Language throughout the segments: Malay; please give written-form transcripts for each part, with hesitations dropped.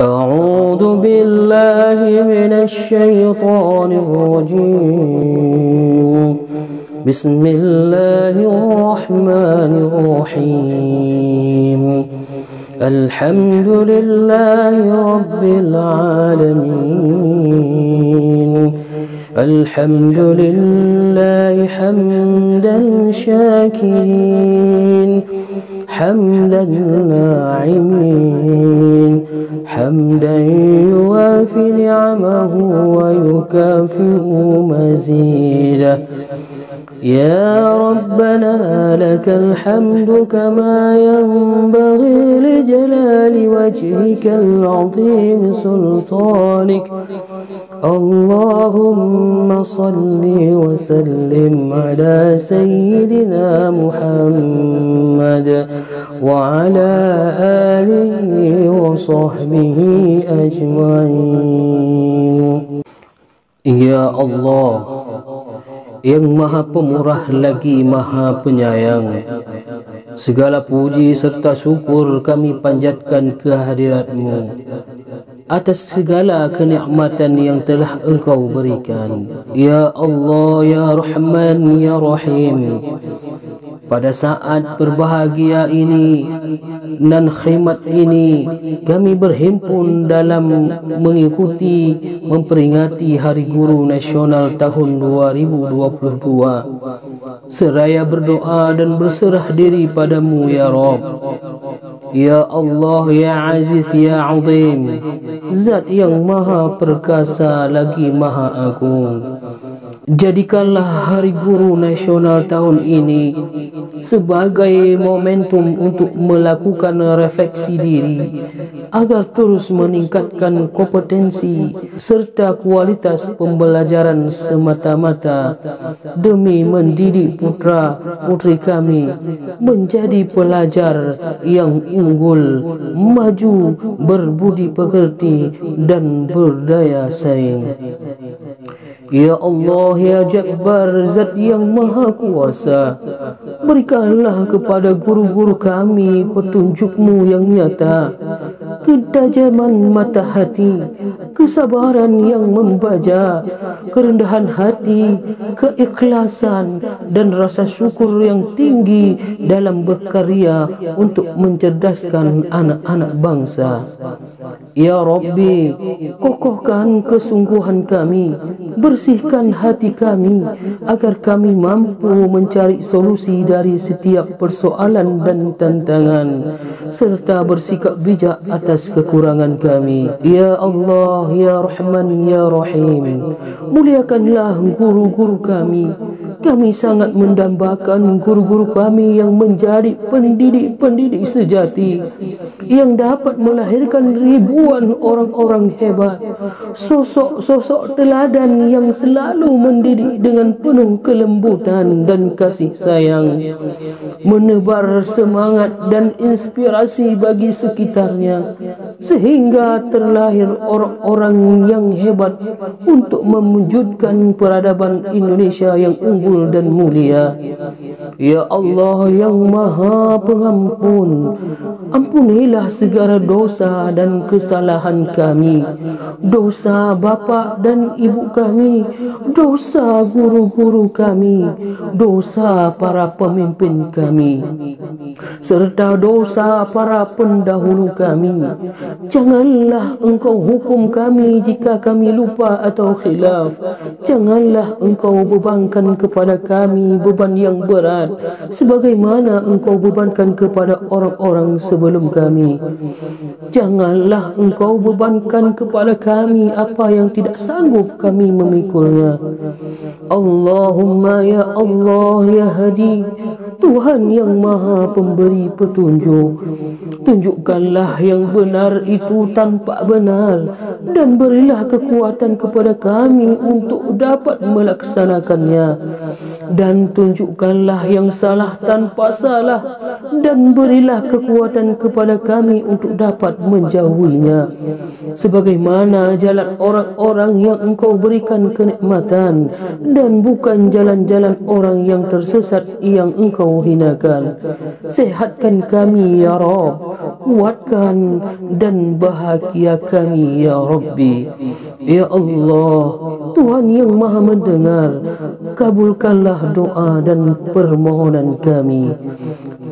أعوذ بالله من الشيطان الرجيم بسم الله الرحمن الرحيم الحمد لله رب العالمين الحمد لله حمدا شاكرين حمدا ناعمين حمدا يوافي نعمه ويكافئ مزيده يا ربنا لك الحمد كما ينبغي لجلال وجهك العظيم سلطانك اللهم صل وسلم على سيدنا محمد وعلى آله وصحبه أجمعين. Ya Allah, yang maha pemurah lagi maha penyayang, segala puji serta syukur kami panjatkan kehadirat-Mu atas segala kenikmatan yang telah Engkau berikan. Ya Allah, Ya Rahman, Ya Rahim, pada saat berbahagia ini dan khidmat ini kami berhimpun dalam mengikuti memperingati Hari Guru Nasional tahun 2022 seraya berdoa dan berserah diri padamu ya Rabb. Ya Allah, Ya Aziz, Ya Azim, Zat yang maha perkasa lagi maha agung, jadikanlah Hari Guru Nasional tahun ini sebagai momentum untuk melakukan refleksi diri agar terus meningkatkan kompetensi serta kualitas pembelajaran semata-mata demi mendidik putra-putri kami menjadi pelajar yang unggul, maju, berbudi pekerti dan berdaya saing. Ya Allah, Ya Jabbar, Zat yang Maha Kuasa, berikanlah kepada guru-guru kami petunjuk-Mu yang nyata, ketajaman mata hati, kesabaran yang membaja, kerendahan hati, keikhlasan dan rasa syukur yang tinggi dalam berkarya untuk mencerdaskan anak-anak bangsa. Ya Rabbi, kokohkan kesungguhan kami, bersihkan hati kami agar kami mampu mencari solusi dari setiap persoalan dan tantangan serta bersikap bijak atas kekurangan kami. Ya Allah, Ya Rahman, Ya Rahim, muliakanlah guru-guru kami. Kami sangat mendambakan guru-guru kami yang menjadi pendidik-pendidik sejati yang dapat melahirkan ribuan orang-orang hebat, sosok-sosok teladan yang selalu mendidik dengan penuh kelembutan dan kasih sayang, menebar semangat dan inspirasi bagi sekitarnya sehingga terlahir orang-orang yang hebat untuk mewujudkan peradaban Indonesia yang unggul dan mulia. Ya Allah yang Maha Pengampun, ampunilah segala dosa dan kesalahan kami, dosa bapa dan ibu kami, dosa guru-guru kami, dosa para pemimpin kami, serta dosa para pendahulu kami. Janganlah Engkau hukum kami jika kami lupa atau khilaf. Janganlah Engkau bebankan kepada kami beban yang berat sebagaimana Engkau bebankan kepada orang-orang sebelum kami. Janganlah Engkau bebankan kepada kami apa yang tidak sanggup kami memikulnya. Allahumma ya Allah ya Hadi, Tuhan yang Maha Pemberi petunjuk, tunjukkanlah yang benar itu tanpa benar dan berilah kekuatan kepada kami untuk dapat melaksanakannya. dan tunjukkanlah yang salah tanpa salah, dan berilah kekuatan kepada kami untuk dapat menjauhinya, sebagaimana jalan orang-orang yang Engkau berikan kenikmatan, dan bukan jalan-jalan orang yang tersesat yang Engkau hinakan. Sehatkan kami ya Rabb, kuatkan dan bahagia kami ya Rabbi. Ya Allah, Tuhan yang Maha mendengar, kabulkanlah doa dan permohonan kami.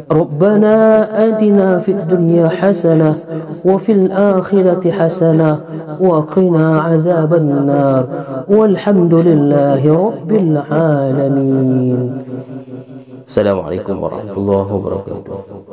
Rabbana atina fid dunya hasanah wa fil akhirati hasanah wa qina adzaban nar. Walhamdulillahi rabbil alamin. Assalamualaikum warahmatullahi wabarakatuh.